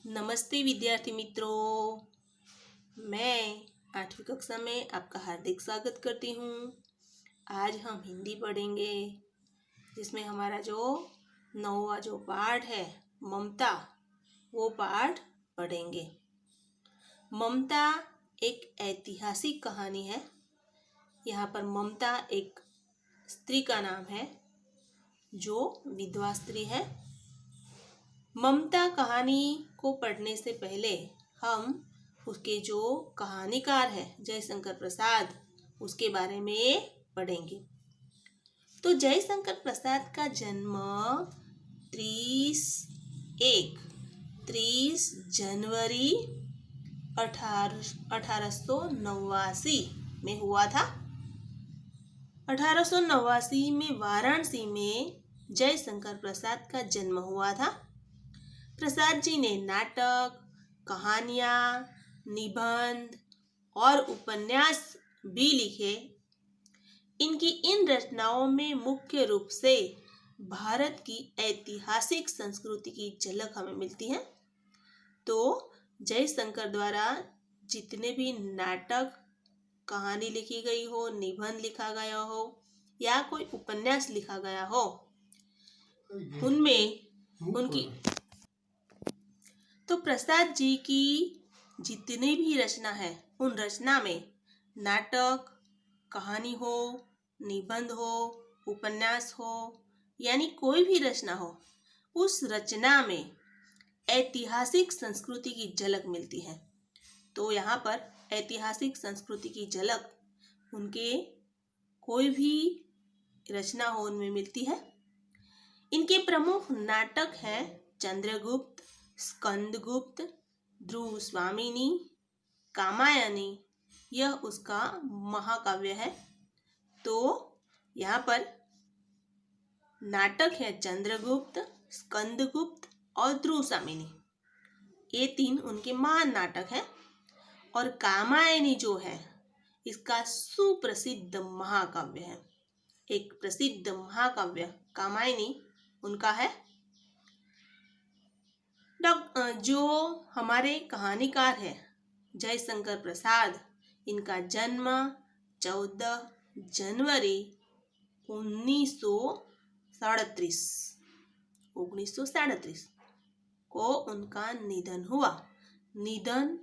नमस्ते विद्यार्थी मित्रों, मैं 8वीं कक्षा में आपका हार्दिक स्वागत करती हूँ। आज हम हिंदी पढ़ेंगे, जिसमें हमारा जो 9वां जो पाठ है ममता, वो पाठ पढ़ेंगे। ममता एक ऐतिहासिक कहानी है। यहाँ पर ममता एक स्त्री का नाम है जो विधवा स्त्री है। ममता कहानी को पढ़ने से पहले हम उसके जो कहानीकार है जयशंकर प्रसाद, उसके बारे में पढ़ेंगे। तो जयशंकर प्रसाद का जन्म 30 जनवरी 1889 में हुआ था। 1889 में वाराणसी में जयशंकर प्रसाद का जन्म हुआ था। प्रसाद जी ने नाटक, कहानियाँ, निबंध और उपन्यास भी लिखे। इनकी इन रचनाओं में मुख्य रूप से भारत की ऐतिहासिक संस्कृति की झलक हमें मिलती है। तो जयशंकर द्वारा जितने भी नाटक, कहानी लिखी गई हो, निबंध लिखा गया हो या कोई उपन्यास लिखा गया हो, उनमें उनकी तो प्रसाद जी की जितनी भी रचना है, उन रचना में नाटक, कहानी हो, निबंध हो, उपन्यास हो, यानी कोई भी रचना हो, उस रचना में ऐतिहासिक संस्कृति की झलक मिलती है। तो यहाँ पर ऐतिहासिक संस्कृति की झलक उनके कोई भी रचना हो उनमें मिलती है। इनके प्रमुख नाटक हैं चंद्रगुप्त, स्कंदगुप्त, ध्रुव स्वामिनी, कामायनी। यह उसका महाकाव्य है। तो यहाँ पर नाटक है चंद्रगुप्त, स्कंदगुप्त और ध्रुव स्वामिनी। ये 3 उनके महान नाटक हैं। और कामायनी जो है, इसका सुप्रसिद्ध महाकाव्य है। एक प्रसिद्ध महाकाव्य कामायनी उनका है। जो हमारे कहानीकार है जयशंकर प्रसाद, इनका जन्म 14 जनवरी 1937 को उनका निधन हुआ। निधन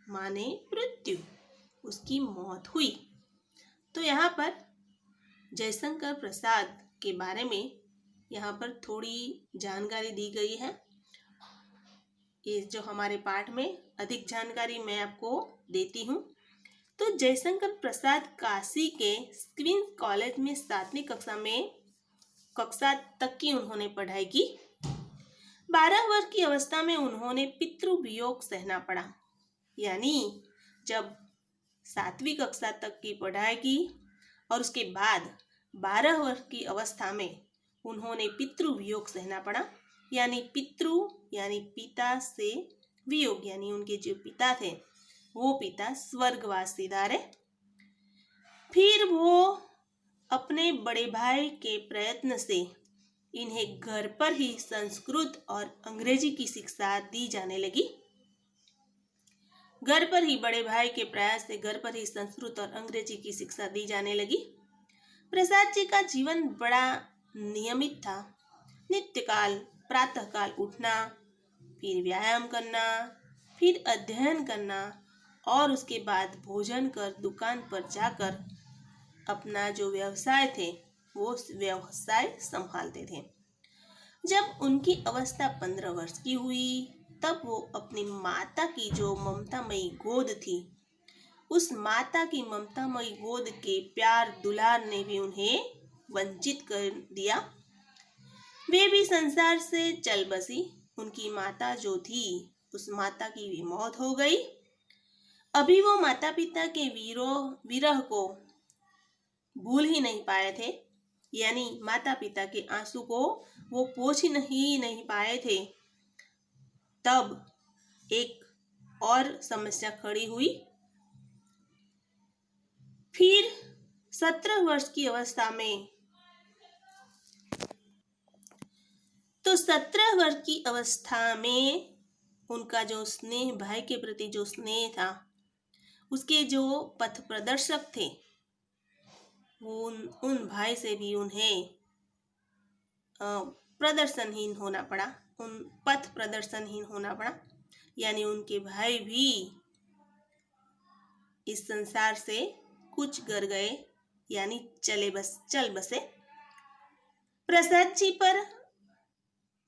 माने मृत्यु, उसकी मौत हुई। तो यहाँ पर जयशंकर प्रसाद के बारे में यहाँ पर थोड़ी जानकारी दी गई है। ये जो हमारे पाठ में अधिक जानकारी मैं आपको देती हूँ। तो जयशंकर प्रसाद काशी के क्वींस कॉलेज में 7वीं कक्षा तक की उन्होंने पढ़ाई की। 12 वर्ष की अवस्था में उन्होंने पितृवियोग सहना पड़ा। यानी जब 7वीं कक्षा तक की पढ़ाई की और उसके बाद 12 वर्ष की अवस्था में उन्होंने पितृवियोग सहना पड़ा। यानी पितृ यानी पिता से वियोग, यानी उनके जो पिता थे वो पिता स्वर्गवास सिधारे। फिर वो अपने बड़े भाई के प्रयत्न से इन्हें घर पर ही संस्कृत और अंग्रेजी की शिक्षा दी जाने लगी। घर पर ही बड़े भाई के प्रयास से घर पर ही संस्कृत और अंग्रेजी की शिक्षा दी जाने लगी। प्रसाद जी का जीवन बड़ा नियमित था। नित्यकाल प्रातःकाल उठना, फिर व्यायाम करना, फिर अध्ययन करना और उसके बाद भोजन कर दुकान पर जाकर अपना जो व्यवसाय थे वो व्यवसाय संभालते थे। जब उनकी अवस्था 15 वर्ष की हुई, तब वो अपनी माता की जो ममतामयी गोद थी, उस माता की ममतामयी गोद के प्यार दुलार ने भी उन्हें वंचित कर दिया। वे भी संसार से चल बसी। उनकी माता जो थी, उस माता की भी मौत हो गई। अभी वो माता पिता के विरह को भूल ही नहीं पाए थे। यानी माता पिता के आंसू को वो पोंछ ही नहीं पाए थे। तब एक और समस्या खड़ी हुई। फिर 17 वर्ष की अवस्था में 17 वर्ष की अवस्था में उनका जो स्नेह, भाई के प्रति जो स्नेह था, उसके जो पथ प्रदर्शक थे, वो उन भाई से भी उन्हें प्रदर्शनहीन होना पड़ा, उन पथ प्रदर्शनहीन होना पड़ा। यानी उनके भाई भी इस संसार से कुछ कर गए, यानी चल बसे। प्रसाद जी पर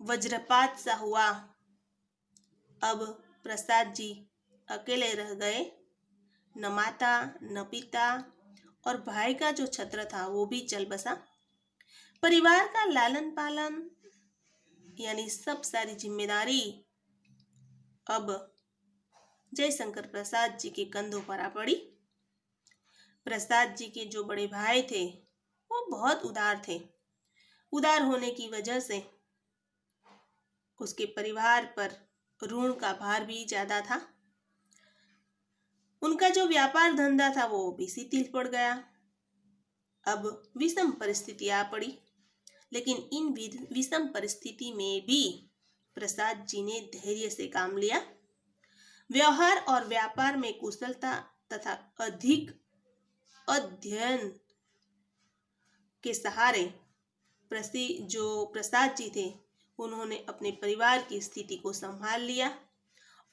वज्रपात सा हुआ। अब प्रसाद जी अकेले रह गए, न माता न पिता, और भाई का जो छत्र था वो भी चल बसा। परिवार का लालन पालन यानी सब सारी जिम्मेदारी अब जयशंकर प्रसाद जी के कंधों पर आ पड़ी। प्रसाद जी के जो बड़े भाई थे वो बहुत उदार थे। उदार होने की वजह से उसके परिवार पर ऋण का भार भी ज्यादा था। उनका जो व्यापार धंधा था वो भी शिथिल पड़ गया। अब विषम परिस्थिति आ पड़ी, लेकिन इन विषम परिस्थिति में भी प्रसाद जी ने धैर्य से काम लिया। व्यवहार और व्यापार में कुशलता तथा अधिक अध्ययन के सहारे जो प्रसाद जी थे, उन्होंने अपने परिवार की स्थिति को संभाल लिया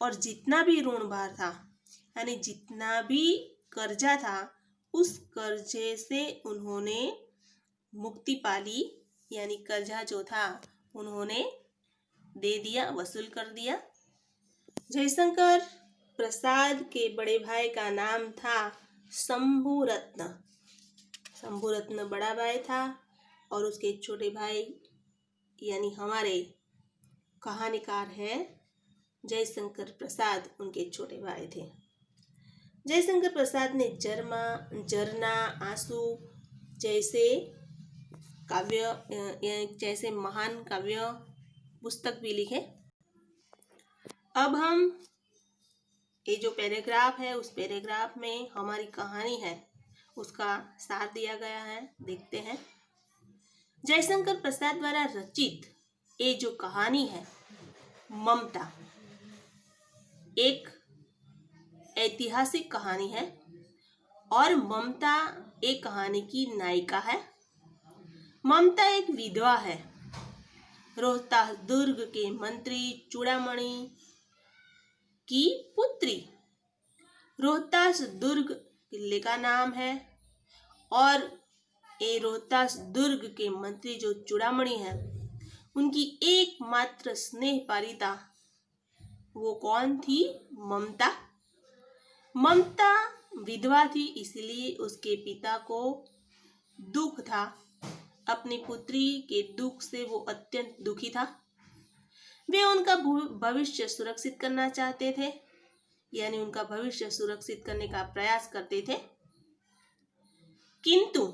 और जितना भी ऋण भार था, यानी जितना भी कर्जा था, उस कर्जे से उन्होंने मुक्ति पाली। यानी कर्जा जो था उन्होंने दे दिया, वसूल कर दिया। जयशंकर प्रसाद के बड़े भाई का नाम था शंभुरत्न। शंभुरत्न बड़ा भाई था और उसके छोटे भाई यानी हमारे कहानीकार हैं जयशंकर प्रसाद, उनके छोटे भाई थे। जयशंकर प्रसाद ने झरना, आंसू जैसे जैसे महान काव्य पुस्तक भी लिखे। अब हम ये जो पैराग्राफ है, उस पैराग्राफ में हमारी कहानी है उसका सार दिया गया है, देखते हैं। जयशंकर प्रसाद द्वारा रचित ये जो कहानी है ममता, एक ऐतिहासिक कहानी है और ममता एक कहानी की नायिका है। ममता एक विधवा है, रोहतास दुर्ग के मंत्री चूड़ामणि की पुत्री। रोहतास दुर्ग किले का नाम है और ये रोहतास दुर्ग के मंत्री जो चूड़ामणि है, उनकी एकमात्र स्नेह पारिता वो कौन थी? ममता। ममता विधवा थी, इसलिए उसके पिता को दुख था। अपनी पुत्री के दुख से वो अत्यंत दुखी था। वे उनका भविष्य सुरक्षित करना चाहते थे, यानी उनका भविष्य सुरक्षित करने का प्रयास करते थे। किंतु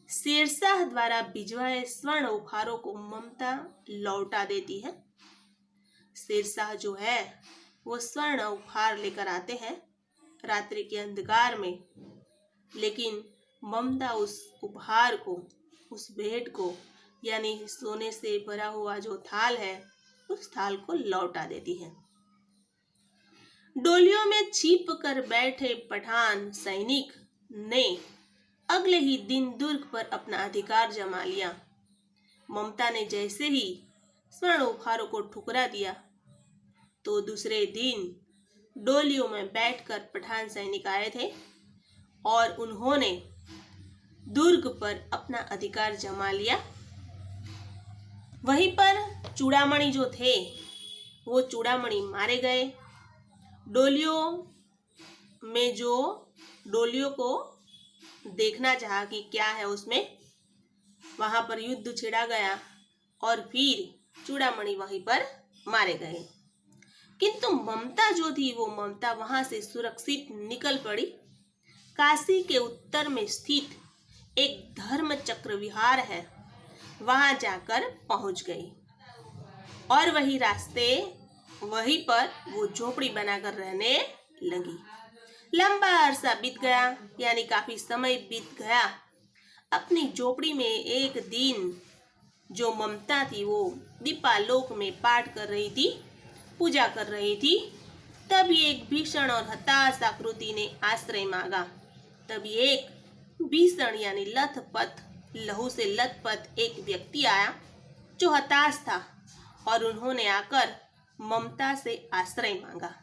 शेरशाह द्वारा भिजवाए स्वर्ण उपहारों को ममता लौटा देती है। शेरशाह जो है वो स्वर्ण उपहार लेकर आते हैं रात्रि के अंधकार में, लेकिन ममता उस उपहार को, उस भेंट को, यानी सोने से भरा हुआ जो थाल है, उस थाल को लौटा देती है। डोलियों में छिप कर बैठे पठान सैनिक ने अगले ही दिन दुर्ग पर अपना अधिकार जमा लिया। ममता ने जैसे ही स्वर्ण उपहारों को ठुकरा दिया तो दूसरे दिन डोलियों में बैठकर पठान सैनिक आए थे और उन्होंने दुर्ग पर अपना अधिकार जमा लिया। वहीं पर चूड़ामणि जो थे वो चूड़ामणि मारे गए। डोलियों को देखना चाहा कि क्या है उसमें, वहां पर युद्ध छिड़ा गया और फिर चूड़ामणि वहीं पर मारे गए। किंतु ममता जो थी वो ममता वहां से सुरक्षित निकल पड़ी। काशी के उत्तर में स्थित एक धर्म चक्र विहार है, वहां जाकर पहुंच गई और वहीं पर वो झोपड़ी बनाकर रहने लगी। लंबा अरसा बीत गया, यानी काफी समय बीत गया। अपनी झोपड़ी में एक दिन जो ममता थी वो दीपालोक में पाठ कर रही थी पूजा कर रही थी, तभी एक भीषण और हताश आकृति ने आश्रय मांगा। तभी एक भीषण यानी लथपथ, लहू से लथपथ एक व्यक्ति आया जो हताश था, और उन्होंने आकर ममता से आश्रय मांगा।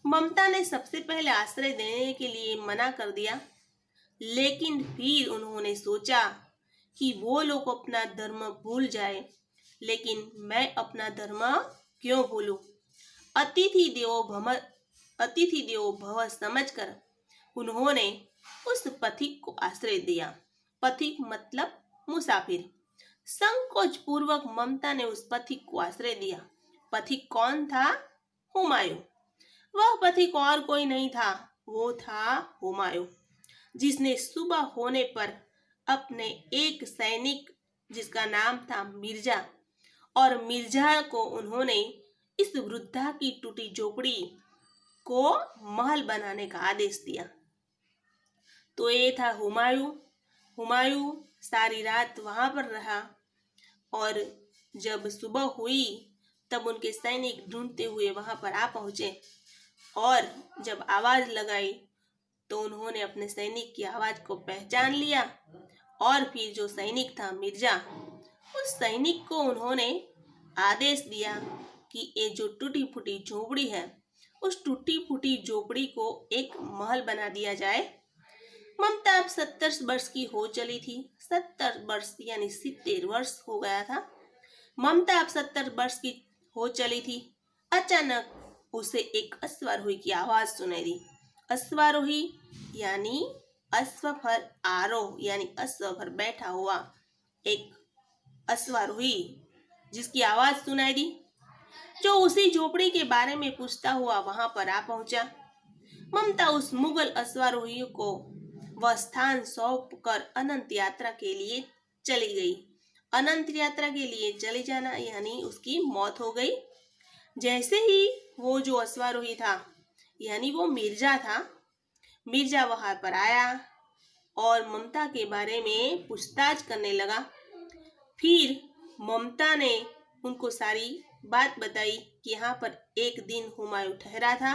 ममता ने सबसे पहले आश्रय देने के लिए मना कर दिया, लेकिन फिर उन्होंने सोचा कि वो लोग अपना धर्म भूल जाए, लेकिन मैं अपना धर्म क्यों भूलूं? अतिथि देवो भव समझकर उन्होंने उस पथिक को आश्रय दिया। पथिक मतलब मुसाफिर। संकोच पूर्वक ममता ने उस पथिक को आश्रय दिया। पथिक कौन था? हुमायूं। वह पथिक और कोई नहीं था, वो था हुमायूं, जिसने सुबह होने पर अपने एक सैनिक जिसका नाम था मिर्जा, और मिर्जा को उन्होंने इस वृद्धा की टूटी झोपड़ी को महल बनाने का आदेश दिया। तो ये था हुमायूं। हुमायूं सारी रात वहां पर रहा, और जब सुबह हुई तब उनके सैनिक ढूंढते हुए वहां पर आ पहुंचे, और जब आवाज लगाई तो उन्होंने अपने सैनिक की आवाज को पहचान लिया, और फिर जो सैनिक था मिर्जा, उस सैनिक को उन्होंने आदेश दिया कि ये जो टूटी फूटी झोपड़ी है, उस टूटी फूटी झोपड़ी को एक महल बना दिया जाए। ममता अब 70 वर्ष की हो चली थी। 70 वर्ष यानी 70 वर्ष हो गया था। ममता अब 70 वर्ष की हो चली थी। अचानक उसे एक अश्वारोही की आवाज सुनाई दी। अश्वारोही यानी अश्व पर आरोह, यानी अश्व पर बैठा हुआ एक अश्वारोही जिसकी आवाज सुनाई दी, जो उसी झोपड़ी के बारे में पूछता हुआ वहां पर आ पहुंचा। ममता उस मुगल अश्वारोही को वह स्थान सौंप कर अनंत यात्रा के लिए चली गई। अनंत यात्रा के लिए चले जाना यानी उसकी मौत हो गई। जैसे ही वो जो अश्वारोही था यानी वो मिर्जा था, मिर्जा वहां पर आया और ममता के बारे में पूछताछ करने लगा। फिर ममता ने उनको सारी बात बताई कि यहाँ पर एक दिन हुमायूं ठहरा था,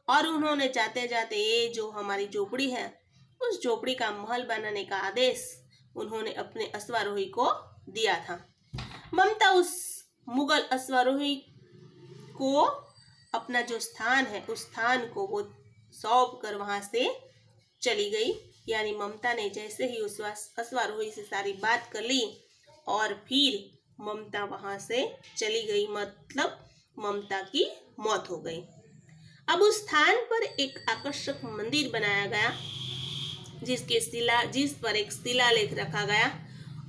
और उन्होंने जाते जाते ये जो हमारी झोपड़ी है, उस झोपड़ी का महल बनाने का आदेश उन्होंने अपने अश्वारोही को दिया था। ममता उस मुगल अश्वारोही को अपना जो स्थान है, उस स्थान को वो सौंप कर वहां से चली गई। यानी ममता ने जैसे ही उस अश्वारोही से सारी बात कर ली और फिर ममता वहां से चली गई, मतलब ममता की मौत हो गई। अब उस स्थान पर एक आकर्षक मंदिर बनाया गया, जिस पर एक शिलालेख रखा गया,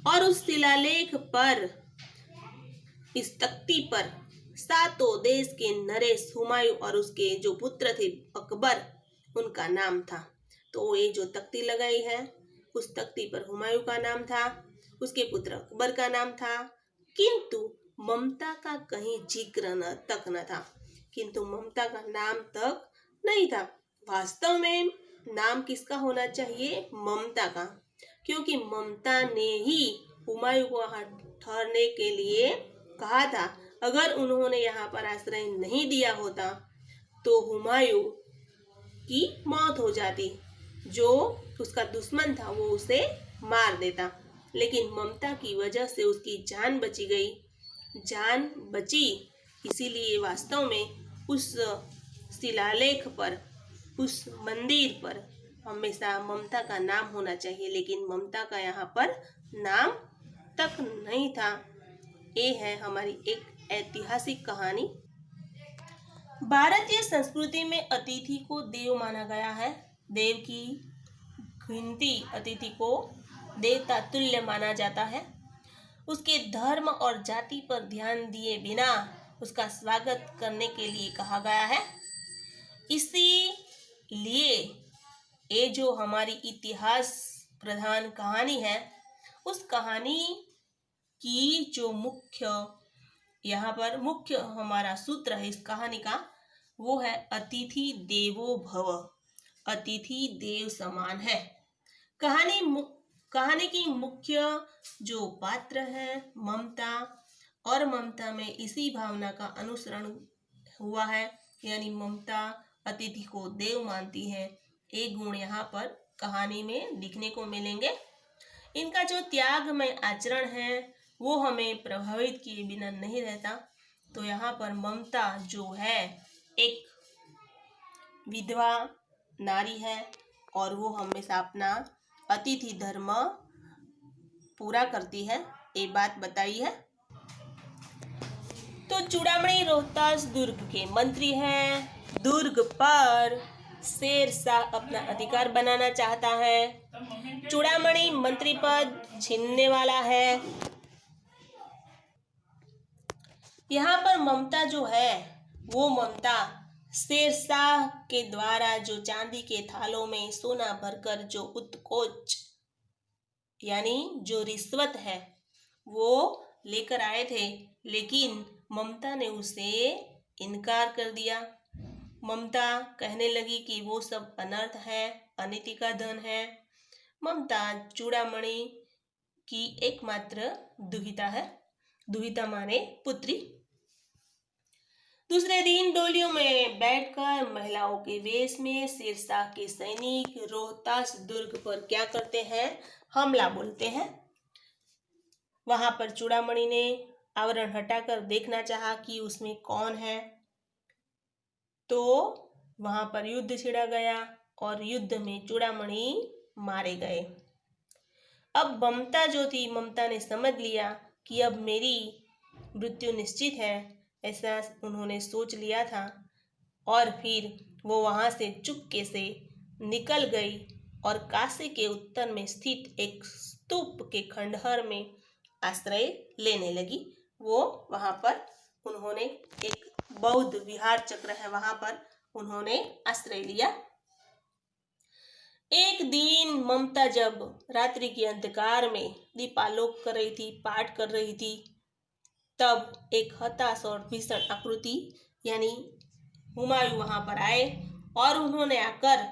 और उस शिलालेख पर, इस तख्ती पर सातों देश के नरेश, हुमायूं और उसके जो पुत्र थे अकबर, उनका नाम था। तो ये जो तख्ती लगाई है, उस तख्ती पर हुमायूं का नाम था, उसके पुत्र अकबर का नाम था, किंतु ममता का कहीं जिक्र तक न था। किंतु ममता का नाम तक नहीं था। वास्तव में नाम किसका होना चाहिए? ममता का, क्योंकि ममता ने ही हुमायूं को वहां ठहरने के लिए कहा था। अगर उन्होंने यहाँ पर आश्रय नहीं दिया होता तो हुमायूं की मौत हो जाती, जो उसका दुश्मन था वो उसे मार देता, लेकिन ममता की वजह से उसकी जान बची गई। जान बची, इसीलिए वास्तव में उस शिलालेख पर, उस मंदिर पर हमेशा ममता का नाम होना चाहिए, लेकिन ममता का यहाँ पर नाम तक नहीं था। ये है हमारी एक ऐतिहासिक कहानी। भारतीय संस्कृति में अतिथि को देव माना गया है। देव की गिनती अतिथि को देवता तुल्य माना जाता है। उसके धर्म और जाति पर ध्यान दिए बिना उसका स्वागत करने के लिए कहा गया है। इसीलिए ये जो हमारी इतिहास प्रधान कहानी है, उस कहानी की जो यहाँ पर मुख्य हमारा सूत्र है इस कहानी का, वो है अतिथि देवो भव। अतिथि देव समान है। कहानी की मुख्य जो पात्र है ममता, और ममता में इसी भावना का अनुसरण हुआ है, यानी ममता अतिथि को देव मानती है। एक गुण यहाँ पर कहानी में दिखने को मिलेंगे। इनका जो त्यागमय आचरण है वो हमें प्रभावित किए बिना नहीं रहता। तो यहाँ पर ममता जो है एक विधवा नारी है और वो हमेशा अपना अतिथि धर्म पूरा करती है, ये बात बताई है। तो चूड़ामणि रोहतास दुर्ग के मंत्री हैं। दुर्ग पर शेरशाह अपना अधिकार बनाना चाहता है। चूड़ामणि मंत्री पद छीनने वाला है। यहाँ पर ममता जो है वो ममता शेरशाह के द्वारा जो चांदी के थालों में सोना भरकर जो उत्कोच यानी जो रिश्वत है वो लेकर आए थे, लेकिन ममता ने उसे इनकार कर दिया। ममता कहने लगी कि वो सब अनर्थ है, अनिति का धन है। ममता चूड़ामणि की एकमात्र दुहिता है। दुहिता माने पुत्री। दूसरे दिन डोलियों में बैठकर महिलाओं के वेश में शेरशाह के सैनिक रोहतास दुर्ग पर क्या करते हैं? हमला बोलते हैं। वहां पर चूड़ामणि ने आवरण हटाकर देखना चाहा कि उसमें कौन है, तो वहां पर युद्ध छिड़ा गया और युद्ध में चूड़ामणि मारे गए। अब ममता जो थी, ममता ने समझ लिया कि अब मेरी मृत्यु निश्चित है, ऐसा उन्होंने सोच लिया था। और फिर वो वहां से चुपके से निकल गई और काशी के उत्तर में स्थित एक स्तूप के खंडहर में आश्रय लेने लगी। वो वहां पर उन्होंने एक बौद्ध विहार चक्र है, वहां पर उन्होंने आश्रय लिया। एक दिन ममता जब रात्रि के अंधकार में दीपालोक कर रही थी, पाठ कर रही थी, तब एक हताश और भीषण आकृति यानी हुमायूं वहां पर आए और उन्होंने आकर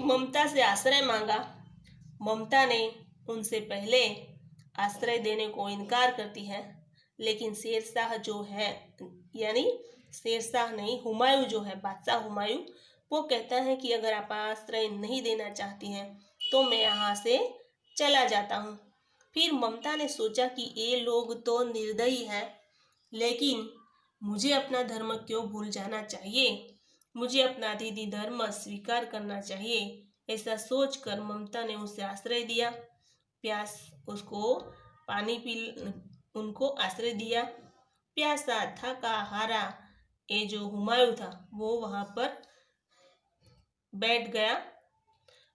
ममता से आश्रय मांगा। ममता ने उनसे पहले आश्रय देने को इनकार करती है, लेकिन शेरशाह जो है यानी शेरशाह नहीं, हुमायूं जो है, बादशाह हुमायूं, वो कहता है कि अगर आप आश्रय नहीं देना चाहती हैं तो मैं यहाँ से चला जाता हूँ। फिर ममता ने सोचा कि ये लोग तो निर्दयी हैं, लेकिन मुझे अपना धर्म क्यों भूल जाना चाहिए, मुझे अपना अतिथि धर्म स्वीकार करना चाहिए। ऐसा सोचकर ममता ने उसे आश्रय दिया। प्यास उसको पानी पी उनको आश्रय दिया। प्यासा थका हारा ये जो हुमायूं था वो वहां पर बैठ गया।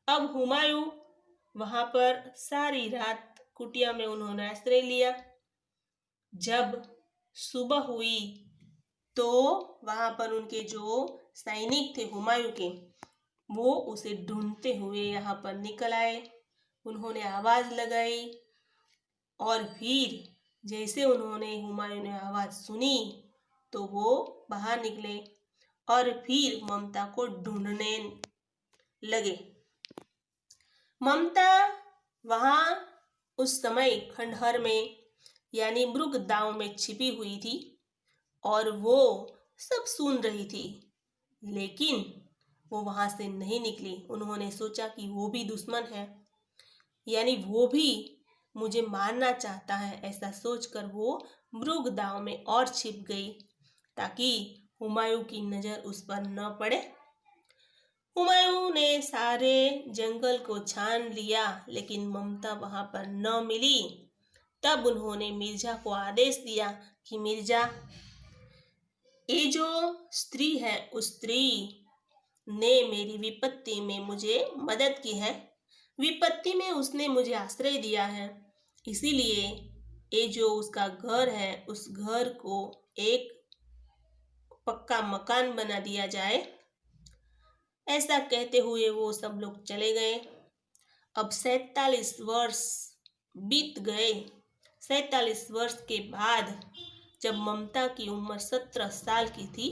अब हुमायूं वहां पर सारी रात कुटिया में उन्होंने आश्रय लिया। जब सुबह हुई तो वहां पर उनके जो सैनिक थे हुमायूं के, वो उसे ढूंढते हुए यहाँ पर निकल आए। उन्होंने आवाज लगाई और फिर जैसे उन्होंने हुमायूं ने आवाज सुनी तो वो बाहर निकले और फिर ममता को ढूंढने लगे। ममता वहां उस समय खंडहर में यानी मृगदाव में छिपी हुई थी और वो सब सुन रही थी, लेकिन वो वहां से नहीं निकली। उन्होंने सोचा कि वो भी दुश्मन है, यानी वो भी मुझे मारना चाहता है। ऐसा सोचकर वो मृगदाव में और छिप गई ताकि हुमायूं की नजर उस पर न पड़े। हुमायूं ने सारे जंगल को छान लिया, लेकिन ममता वहां पर न मिली। तब उन्होंने मिर्जा को आदेश दिया कि मिर्जा, ये जो स्त्री है उस स्त्री ने मेरी विपत्ति में मुझे मदद की है, विपत्ति में उसने मुझे आश्रय दिया है, इसीलिए ये जो उसका घर है उस घर को एक पक्का मकान बना दिया जाए। ऐसा कहते हुए वो सब लोग चले गए। अब 47 वर्ष बीत गए। 47 वर्ष के बाद जब ममता की उम्र 17 साल की थी,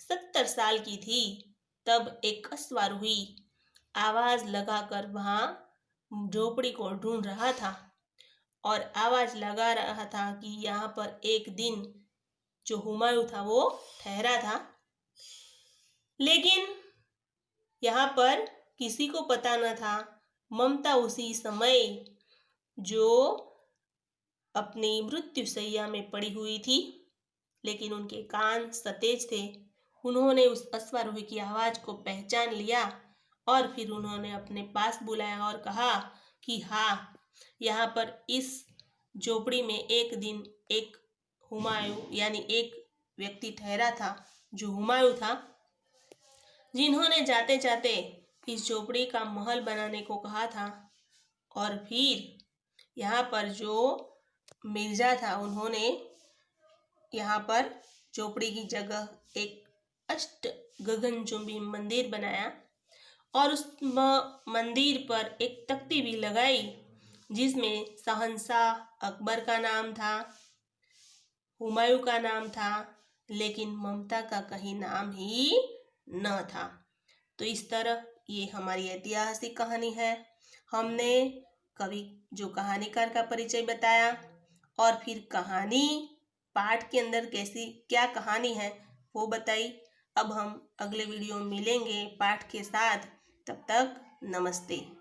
70 साल की थी, तब एक अश्वारोही आवाज लगाकर वहां झोपड़ी को ढूंढ रहा था और आवाज लगा रहा था कि यहाँ पर एक दिन जो हुमायूं था वो ठहरा था। लेकिन यहाँ पर किसी को पता न था, ममता उसी समय जो अपनी मृत्युशैया में पड़ी हुई थी, लेकिन उनके कान सतेज थे। उन्होंने उस अश्वारोही की आवाज को पहचान लिया और फिर उन्होंने अपने पास बुलाया और कहा कि हाँ, यहाँ पर इस झोपड़ी में एक दिन एक हुमायूं यानी एक व्यक्ति ठहरा था जो हुमायूं था, जिन्होंने जाते जाते इस झोपड़ी का महल बनाने को कहा था। और फिर यहाँ पर जो मिर्जा था उन्होंने यहाँ पर झोपड़ी की जगह एक अष्ट गगनचुंबी मंदिर बनाया और उस मंदिर पर एक तख्ती भी लगाई जिसमें शहंशाह अकबर का नाम था, हुमायूं का नाम था, लेकिन ममता का कहीं नाम ही न था। तो इस तरह ये हमारी ऐतिहासिक कहानी है। हमने कवि जो कहानीकार का परिचय बताया और फिर कहानी पाठ के अंदर कैसी क्या कहानी है वो बताई। अब हम अगले वीडियो में मिलेंगे पाठ के साथ। तब तक नमस्ते।